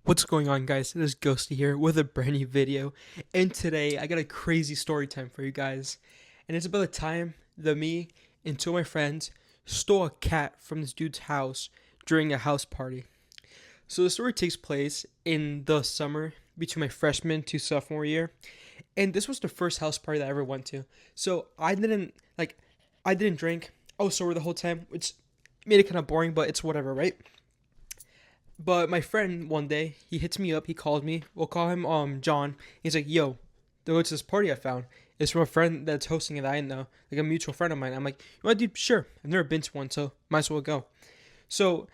What's going on, guys? It is Ghosty here with a brand new video, and today I got a crazy story time for you guys. And it's about the time that me and two of my friends stole a cat from this dude's house during a house party. So the story takes place in the summer between my freshman to sophomore year, and this was the first house party that I ever went to. So I didn't drink. I was sober the whole time, which made it kind of boring, but it's whatever, right? But my friend one day, he hits me up. He called me. We'll call him John. He's like, "Yo, what's this party I found? It's from a friend that's hosting it. I know, like a mutual friend of mine." I'm like, "You want, dude? Sure. I've never been to one, so might as well go." So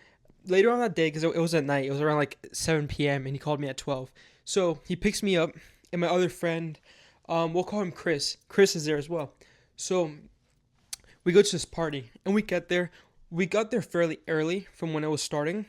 later on that day, because it was at night, it was around like 7 p.m. and he called me at 12. So he picks me up, and my other friend, we'll call him Chris. Chris is there as well. So we go to this party, and we get there. We got there fairly early from when it was starting,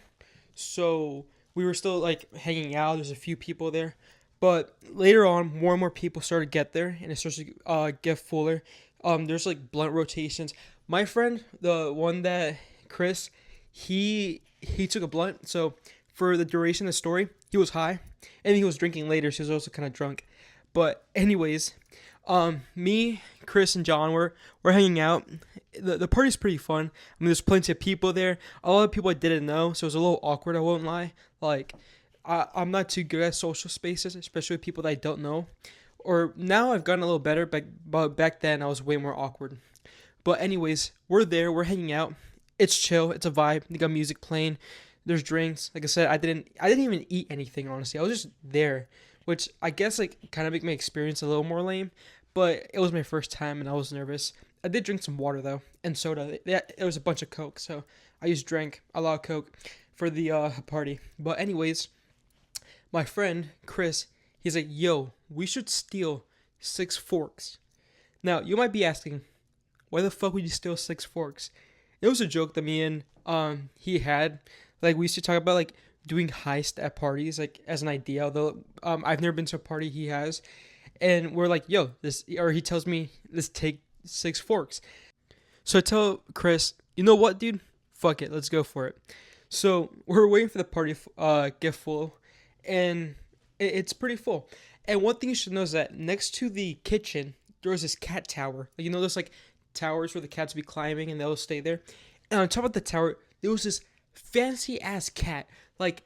so we were still like hanging out. There's a few people there, but later on, more and more people started to get there, and it starts to get fuller. There's like blunt rotations. My friend, the one that Chris, he took a blunt. So for the duration of the story, he was high, and he was drinking later, so he was also kind of drunk. But anyways, me, Chris, and John were hanging out. The party's pretty fun. I mean, there's plenty of people there. A lot of people I didn't know, so it was a little awkward. I won't lie. Like, I'm not too good at social spaces, especially with people that I don't know. Or now I've gotten a little better, but back then I was way more awkward. But anyways, we're there. We're hanging out. It's chill. It's a vibe. They got music playing. There's drinks. Like I said, I didn't even eat anything, honestly. I was just there, which I guess like kind of make my experience a little more lame. But it was my first time and I was nervous. I did drink some water though and soda. It was a bunch of Coke, so I just drank a lot of Coke for the party. But anyways, my friend Chris, he's like, "Yo, we should steal 6 forks." Now you might be asking, why the fuck would you steal 6 forks? It was a joke that me and he had. Like we used to talk about like doing heist at parties, like as an idea. Although I've never been to a party he has, and we're like, "Yo, this," or he tells me, "Let's take 6 forks." So I tell Chris, "You know what, dude? Fuck it, let's go for it." So we're waiting for the party to get full, and it's pretty full. And one thing you should know is that next to the kitchen there was this cat tower. Like, you know, those like towers where the cats be climbing and they'll stay there. And on top of the tower, there was this fancy ass cat. Like,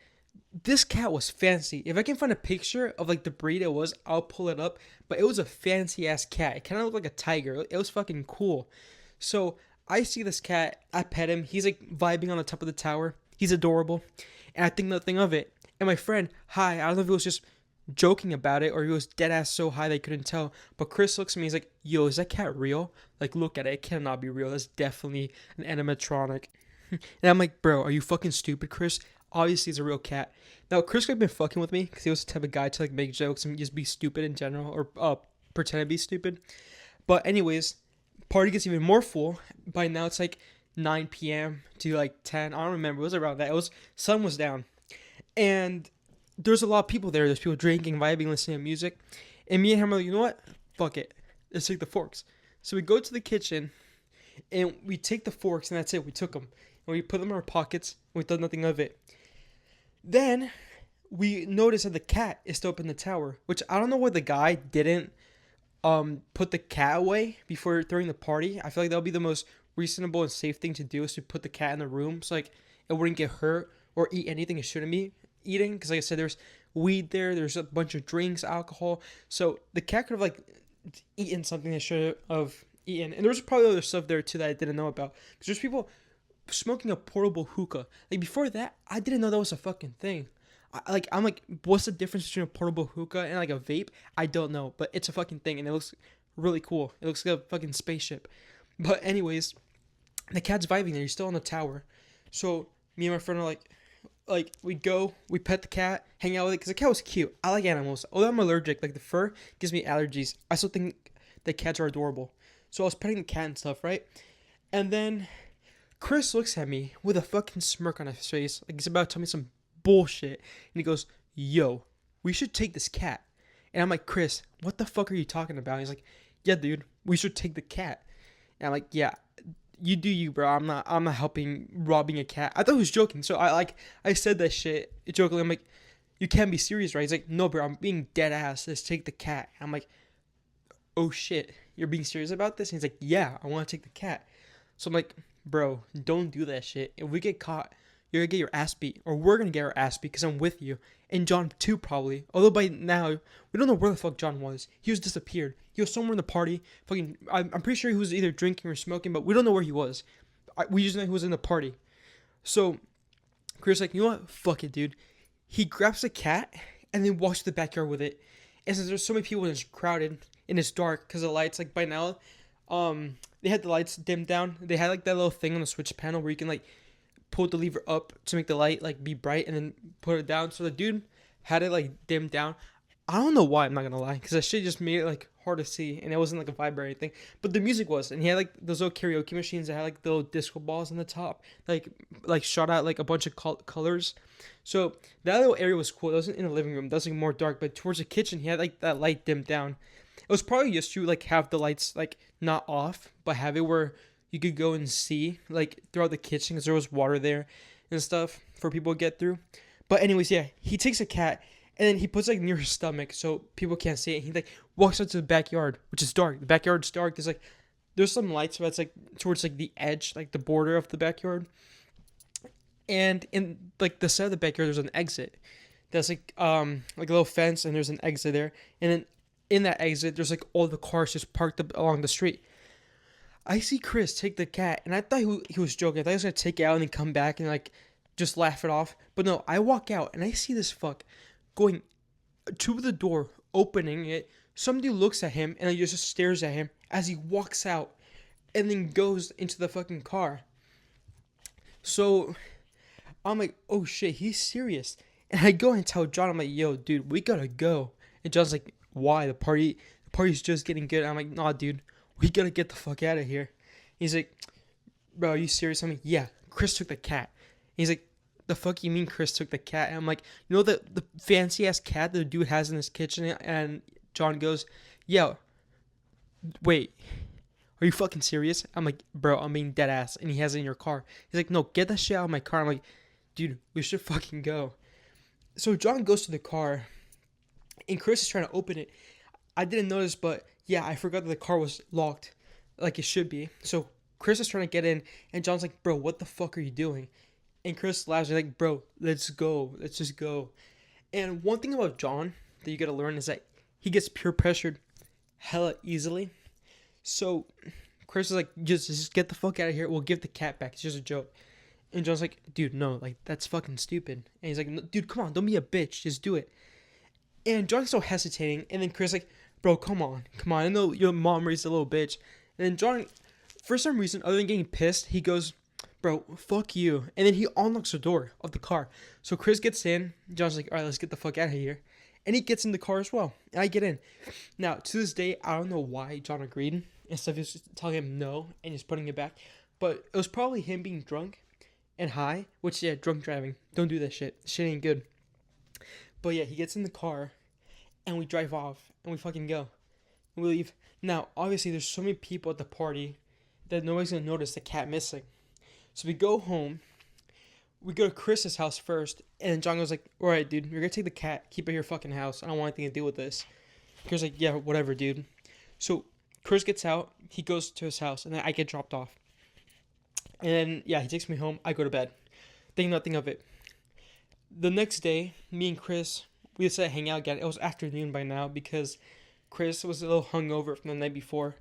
this cat was fancy. If I can find a picture of like the breed it was, I'll pull it up. But it was a fancy ass cat. It kind of looked like a tiger. It was fucking cool. So I see this cat. I pet him. He's like vibing on the top of the tower. He's adorable, and I think nothing of it. And my friend, hi. I don't know if it was just joking about it or he was dead ass so high they couldn't tell. But Chris looks at me. He's like, "Yo, is that cat real? Like, look at it. It cannot be real. That's definitely an animatronic." And I'm like, "Bro, are you fucking stupid, Chris? Obviously, it's a real cat." Now, Chris could have been fucking with me because he was the type of guy to like make jokes and just be stupid in general or pretend to be stupid. But anyways, party gets even more full. By now, it's like 9 p.m. to like 10. I don't remember. It was around that. It was sun was down, and there's a lot of people there. There's people drinking, vibing, listening to music, and me and him are like, "You know what? Fuck it. Let's take the forks." So we go to the kitchen and we take the forks, and that's it. We took them and we put them in our pockets. And we thought nothing of it. Then we notice that the cat is still up in the tower, which I don't know why the guy didn't put the cat away before throwing the party. I feel like that would be the most reasonable and safe thing to do is to put the cat in the room so like it wouldn't get hurt or eat anything it shouldn't be eating. Because like I said, there's weed there. There's a bunch of drinks, alcohol. So the cat could have like eaten something they should have eaten. And there was probably other stuff there too that I didn't know about. Because there's people smoking a portable hookah. Like before that, I didn't know that was a fucking thing. I'm like, what's the difference between a portable hookah and like a vape? I don't know, but it's a fucking thing, and it looks really cool. It looks like a fucking spaceship. But anyways, the cat's vibing there. He's still on the tower. So me and my friend are like we go, we pet the cat, hang out with it because the cat was cute. I like animals. Although I'm allergic, like the fur gives me allergies. I still think that cats are adorable. So I was petting the cat and stuff, right? And then Chris looks at me with a fucking smirk on his face, like he's about to tell me some bullshit. And he goes, "Yo, we should take this cat." And I'm like, "Chris, what the fuck are you talking about?" And he's like, "Yeah, dude, we should take the cat." And I'm like, "Yeah, you do you, bro. I'm not helping robbing a cat." I thought he was joking, so I said that shit jokingly. I'm like, you can't be serious, right? He's like, no, bro, I'm being dead ass. Let's take the cat. I'm like, oh shit, you're being serious about this? And he's like, yeah, I want to take the cat. So I'm like, bro, don't do that shit. If we get caught, you're gonna get your ass beat, or we're gonna get our ass beat because I'm with you, and John too probably. Although by now we don't know where the fuck John was. He was disappeared. He was somewhere in the party. Fucking, I'm pretty sure he was either drinking or smoking, but we don't know where he was. We just know he was in the party. So Chris like, you know what? Fuck it, dude. He grabs the cat and then walks to the backyard with it. And since there's so many people and it's crowded and it's dark because the lights, like by now, they had the lights dimmed down. They had like that little thing on the switch panel where you can like pull the lever up to make the light like be bright and then put it down. So the dude had it like dimmed down. I don't know why, I'm not gonna lie, because that shit just made it like hard to see and it wasn't like a vibe or anything. But the music was, and he had like those little karaoke machines that had like the little disco balls on the top, like shot out like a bunch of colors. So that little area was cool. It wasn't in the living room. That was like more dark. But towards the kitchen, he had like that light dimmed down. It was probably just to like have the lights like not off, but have it where you could go and see like throughout the kitchen because there was water there and stuff for people to get through. But anyways, yeah, he takes a cat and then he puts like near his stomach so people can't see it. He like walks out to the backyard, which is dark. The backyard's dark. There's some lights, but it's like towards like the edge, like the border of the backyard. And in like the side of the backyard, there's an exit. That's like a little fence, and there's an exit there. And then in that exit, there's like all the cars just parked up along the street. I see Chris take the cat, and I thought he was joking. I thought he was gonna take it out and then come back and like just laugh it off. But no, I walk out and I see this fuck going to the door, opening it. Somebody looks at him and he just stares at him as he walks out, and then goes into the fucking car. So I'm like, oh shit, he's serious. And I go and tell John, I'm like, yo, dude, we gotta go. And John's like, why? The party's just getting good. I'm like, nah, dude, we gotta get the fuck out of here. He's like, bro, are you serious? I'm like, yeah, Chris took the cat. He's like, the fuck you mean Chris took the cat? And I'm like, you know the fancy ass cat that the dude has in his kitchen? And John goes, yeah, wait, are you fucking serious? I'm like, bro, I'm being dead ass. And he has it in your car. He's like, no, get that shit out of my car. I'm like, dude, we should fucking go. So John goes to the car and Chris is trying to open it. I didn't notice, but yeah, I forgot that the car was locked like it should be. So Chris is trying to get in and John's like, bro, what the fuck are you doing? And Chris laughs, like, bro, let's go. Let's just go. And one thing about John that you gotta learn is that he gets peer pressured hella easily. So Chris is like, just get the fuck out of here. We'll give the cat back. It's just a joke. And John's like, dude, no, like, that's fucking stupid. And he's like, no, dude, come on, don't be a bitch. Just do it. And John's still hesitating. And then Chris like, bro, come on. I know your mom raised a little bitch. And then John, for some reason, other than getting pissed, he goes, bro, fuck you. And then he unlocks the door of the car. So Chris gets in. John's like, all right, let's get the fuck out of here. And he gets in the car as well. And I get in. Now, to this day, I don't know why John agreed. Instead of just telling him no and just putting it back. But it was probably him being drunk and high. Which, yeah, drunk driving. Don't do that shit. Shit ain't good. But yeah, he gets in the car. And we drive off. And we fucking go. And we leave. Now, obviously, there's so many people at the party that nobody's going to notice the cat missing. So we go home. We go to Chris's house first. And John goes like, all right, dude, you're going to take the cat. Keep it at your fucking house. I don't want anything to do with this. Chris like, yeah, whatever, dude. So Chris gets out. He goes to his house. And then I get dropped off. And then, yeah, he takes me home. I go to bed. Think nothing of it. The next day, me and Chris, we decided to hang out again. It was afternoon by now because Chris was a little hungover from the night before.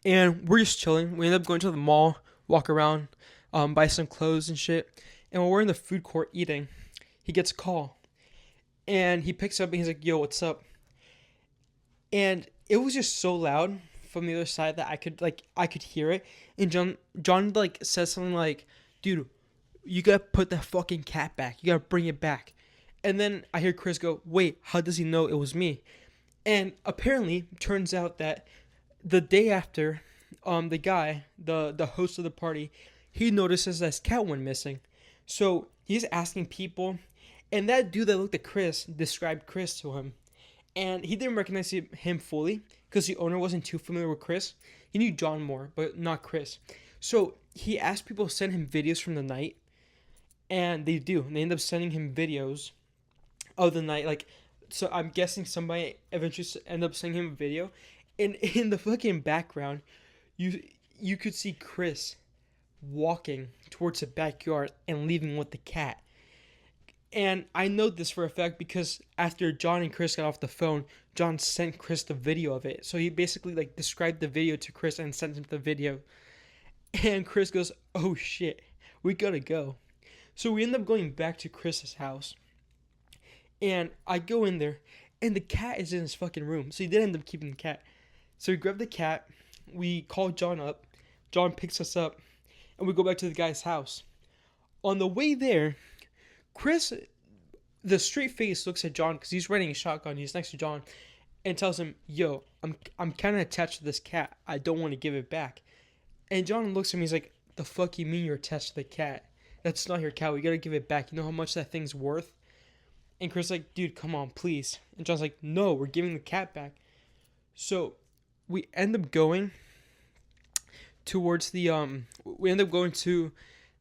And we're just chilling. We ended up going to the mall, walk around, buy some clothes and shit. And when we're in the food court eating, he gets a call. And he picks up and he's like, yo, what's up? And it was just so loud from the other side that I could hear it. And John like says something like, dude, you gotta put that fucking cat back. You gotta bring it back. And then I hear Chris go, wait, how does he know it was me? And apparently, turns out that the day after, the guy, the host of the party, he notices that his cat went missing. So he's asking people, and that dude that looked at Chris described Chris to him. And he didn't recognize him fully because the owner wasn't too familiar with Chris. He knew John more, but not Chris. So he asked people to send him videos from the night, and they do. And they end up sending him videos of the night. Like, so I'm guessing somebody eventually ended up sending him a video, and in the fucking background, you you could see Chris walking towards the backyard and leaving with the cat. And I know this for a fact because after John and Chris got off the phone, John sent Chris the video of it. So he basically like described the video to Chris and sent him the video. And Chris goes, "Oh shit, we gotta go." So we end up going back to Chris's house. And I go in there, and the cat is in his fucking room. So he did end up keeping the cat. So we grab the cat, we call John up, John picks us up, and we go back to the guy's house. On the way there, Chris, the straight face, looks at John because he's riding a shotgun. He's next to John, and tells him, "Yo, I'm kind of attached to this cat. I don't want to give it back." And John looks at me. He's like, "The fuck you mean you're attached to the cat? That's not your cat. We gotta give it back. You know how much that thing's worth?" And Chris is like, "Dude, come on, please." And John's like, "No, we're giving the cat back." So we end up going towards the we end up going to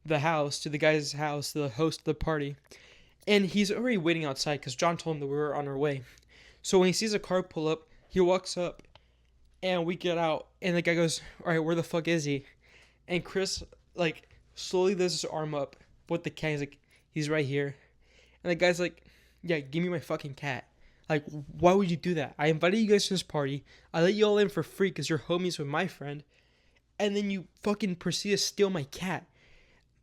the house, to the guy's house, the host of the party. And he's already waiting outside because John told him that we were on our way. So when he sees a car pull up, he walks up and we get out. And the guy goes, "All right, where the fuck is he?" And Chris, like, slowly lifts his arm up with the cat. He's like, "He's right here." And the guy's like, "Yeah, give me my fucking cat. Like, why would you do that? I invited you guys to this party. I let you all in for free because you're homies with my friend. And then you fucking proceed to steal my cat."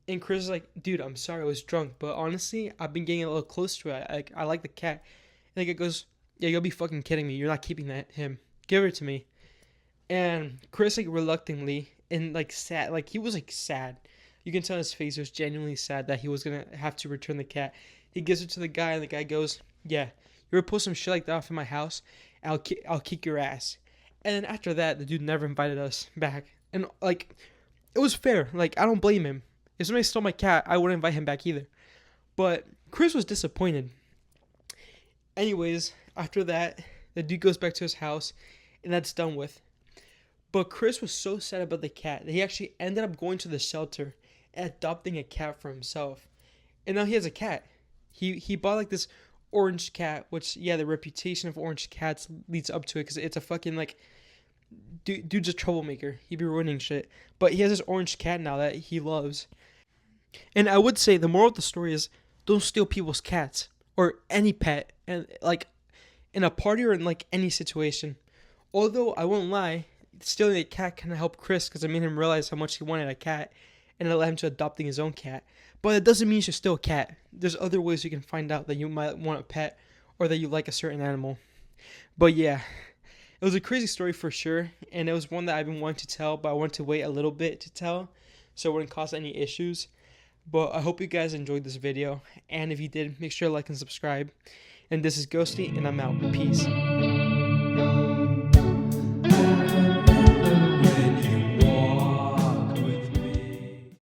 And Chris is like, "Dude, I'm sorry, I was drunk, but honestly, I've been getting a little close to it. I like the cat." And the guy goes, "Yeah, you'll be fucking kidding me. You're not keeping him. Give it to me." And Chris, like, reluctantly and, like, sad, like, he was, like, sad. You can tell his face was genuinely sad that he was gonna have to return the cat. He gives it to the guy, and the guy goes, "Yeah, you ever pull some shit like that off in my house, I'll kick your ass." And then after that, the dude never invited us back. And, like, it was fair. Like, I don't blame him. If somebody stole my cat, I wouldn't invite him back either. But Chris was disappointed. Anyways, after that, the dude goes back to his house, and that's done with. But Chris was so sad about the cat that he actually ended up going to the shelter and adopting a cat for himself. And now he has a cat. He bought like this orange cat, which, yeah, the reputation of orange cats leads up to it because it's a fucking, like, dude's a troublemaker. He be ruining shit. But he has this orange cat now that he loves. And I would say the moral of the story is don't steal people's cats or any pet, and like in a party or in like any situation. Although I won't lie, stealing a cat kind of helped Chris because it made him realize how much he wanted a cat, and it led him to adopting his own cat. But it doesn't mean you should steal a cat. There's other ways you can find out that you might want a pet or that you like a certain animal. But yeah, it was a crazy story for sure, and it was one that I've been wanting to tell, but I wanted to wait a little bit to tell so it wouldn't cause any issues. But I hope you guys enjoyed this video, and if you did, make sure to like and subscribe. And this is Ghosty, and I'm out. Peace.